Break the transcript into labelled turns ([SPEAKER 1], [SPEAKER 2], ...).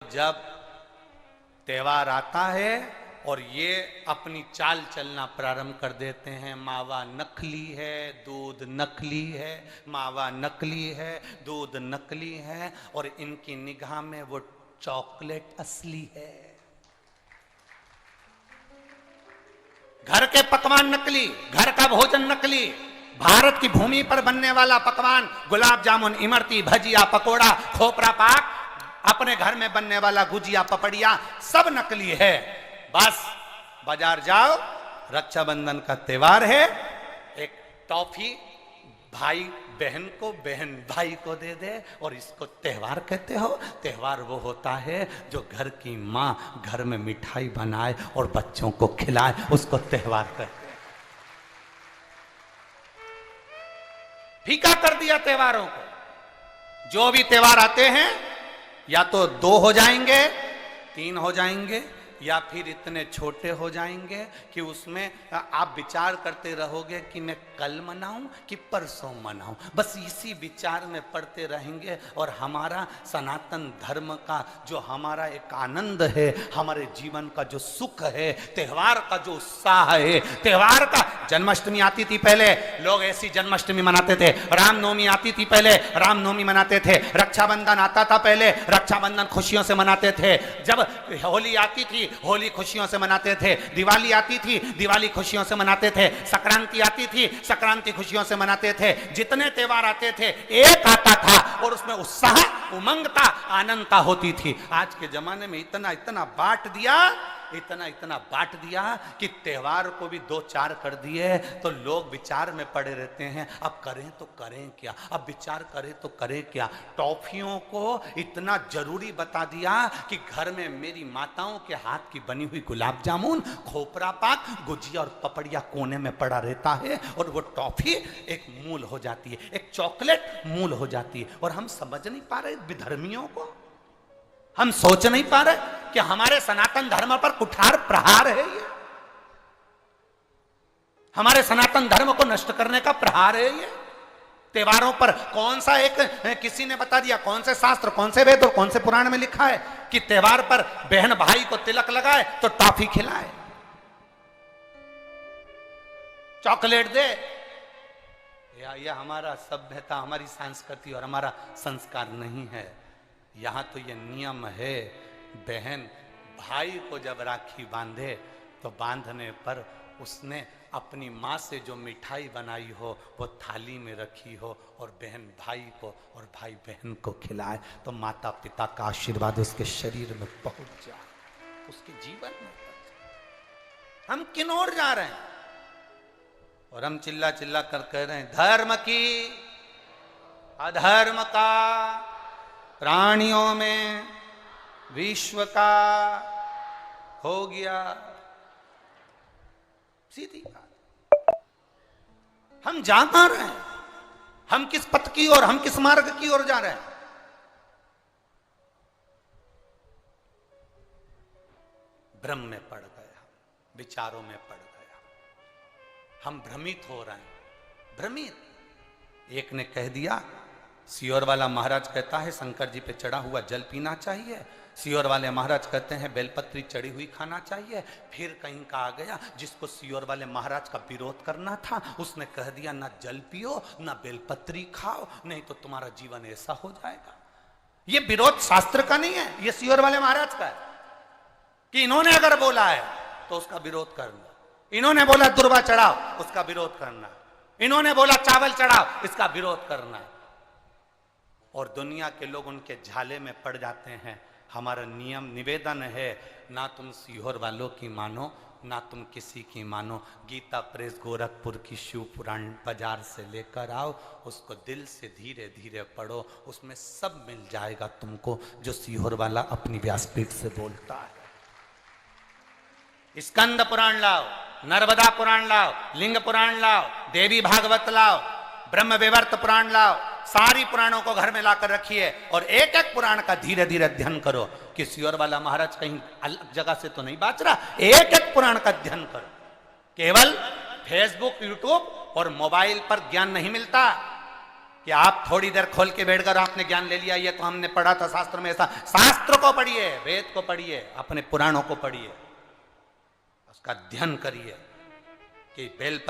[SPEAKER 1] जब त्योहार आता है और ये अपनी चाल चलना प्रारंभ कर देते हैं, मावा नकली है, दूध नकली है, मावा नकली है, दूध नकली है, और इनकी निगाह में वो चॉकलेट असली है। घर के पकवान नकली, घर का भोजन नकली, भारत की भूमि पर बनने वाला पकवान गुलाब जामुन, इमरती, भजिया, पकोड़ा, खोपरा पाक, अपने घर में बनने वाला गुजिया, पपड़िया, सब नकली है। बस बाजार जाओ, रक्षाबंधन का त्योहार है, एक टॉफी भाई बहन को, बहन भाई को दे दे, और इसको त्योहार कहते हो। त्योहार वो होता है जो घर की माँ घर में मिठाई बनाए और बच्चों को खिलाए, उसको त्योहार कहते हैं। फीका कर दिया त्योहारों को। जो भी त्योहार आते हैं या तो 2 हो जाएंगे, 3 हो जाएंगे, या फिर इतने छोटे हो जाएंगे कि उसमें आप विचार करते रहोगे कि मैं कल मनाऊं कि परसों मनाऊं। बस इसी विचार में पड़ते रहेंगे, और हमारा सनातन धर्म का जो हमारा एक आनंद है, हमारे जीवन का जो सुख है, त्योहार का जो उत्साह है, त्योहार का, जन्माष्टमी आती थी पहले लोग ऐसी जन्माष्टमी मनाते थे, रामनवमी आती थी पहले रामनवमी मनाते थे, रक्षाबंधन आता था पहले रक्षाबंधन खुशियों से मनाते थे, जब होली आती थी होली खुशियों से मनाते थे, दिवाली आती थी दिवाली खुशियों से मनाते थे, संक्रांति आती थी संक्रांति खुशियों से मनाते थे। जितने त्योहार आते थे एक आता था और उसमें उत्साह, उमंगता, आनंदता होती थी। आज के जमाने में इतना इतना बांट दिया, इतना इतना बांट दिया कि त्योहार को भी 2-4 कर दिए, तो लोग विचार में पड़े रहते हैं, अब करें तो करें क्या, अब विचार करें तो करें क्या। टॉफियों को इतना जरूरी बता दिया कि घर में मेरी माताओं के हाथ की बनी हुई गुलाब जामुन, खोपरा पाक, गुजिया और पपड़िया कोने में पड़ा रहता है, और वो टॉफी एक मूल हो जाती है, एक चॉकलेट मूल हो जाती है। और हम समझ नहीं पा रहे विधर्मियों को, हम सोच नहीं पा रहे कि हमारे सनातन धर्म पर कुठार प्रहार है ये, हमारे सनातन धर्म को नष्ट करने का प्रहार है ये। त्योहारों पर कौन सा एक, किसी ने बता दिया कौन से शास्त्र, कौन से वेद और कौन से पुराण में लिखा है कि त्योहार पर बहन भाई को तिलक लगाए तो टॉफी खिलाए, चॉकलेट दे। यह हमारा सभ्यता, हमारी संस्कृति और हमारा संस्कार नहीं है। यहां तो यह नियम है, बहन भाई को जब राखी बांधे तो बांधने पर उसने अपनी माँ से जो मिठाई बनाई हो वो थाली में रखी हो, और बहन भाई को और भाई बहन को खिलाए, तो माता पिता का आशीर्वाद उसके शरीर में पहुंच जाए, उसके जीवन में पहुंच जाए। हम किन ओर जा रहे हैं? और हम चिल्ला चिल्ला कर कह रहे हैं धर्म की अधर्म का, प्राणियों में विश्व का हो गया। सीधी बात। हम जा कहां रहे हैं? हम किस पथ की ओर, हम किस मार्ग की ओर जा रहे हैं? भ्रम में पड़ गया, विचारों में पड़ गया, हम भ्रमित हो रहे हैं, भ्रमित। एक ने कह दिया, सियोर वाला महाराज कहता है शंकर जी पे चढ़ा हुआ जल पीना चाहिए, सियोर वाले महाराज कहते हैं बेलपत्री चढ़ी हुई खाना चाहिए। फिर कहीं का आ गया जिसको सियोर वाले महाराज का विरोध करना था, उसने कह दिया ना जल पियो ना बेलपत्री खाओ, नहीं तो तुम्हारा जीवन ऐसा हो जाएगा। ये विरोध शास्त्र का नहीं है, ये सियोर वाले महाराज का है कि इन्होंने अगर बोला है तो उसका विरोध करना, इन्होंने बोला दुर्वा चढ़ाओ उसका विरोध करना, इन्होंने बोला चावल चढ़ाओ इसका विरोध करना, और दुनिया के लोग उनके झाले में पड़ जाते हैं। हमारा नियम निवेदन है, ना तुम सीहोर वालों की मानो ना तुम किसी की मानो। गीता प्रेस गोरखपुर की शिव पुराण बाजार से लेकर आओ, उसको दिल से धीरे धीरे पढ़ो, उसमें सब मिल जाएगा तुमको जो सीहोर वाला अपनी व्यासपीठ से बोलता है। स्कंद पुराण लाओ, नर्मदा पुराण लाओ, लिंग पुराण लाओ, देवी भागवत लाओ, ब्रह्म विवर्त पुराण लाओ, सारी पुराणों को घर में लाकर रखिए, और एक एक पुराण का धीरे धीरे अध्ययन करो कि सियोर वाला महाराज कहीं अलग जगह से तो नहीं बात रहा। एक एक पुराण का अध्ययन करो। केवल फेसबुक, यूट्यूब और मोबाइल पर ज्ञान नहीं मिलता, कि आप थोड़ी देर खोल के बैठकर आपने ज्ञान ले लिया, ये तो हमने पढ़ा था शास्त्र में ऐसा। शास्त्र को पढ़िए, वेद को पढ़िए, अपने पुराणों को पढ़िए, उसका अध्ययन करिए कि बेलपत्र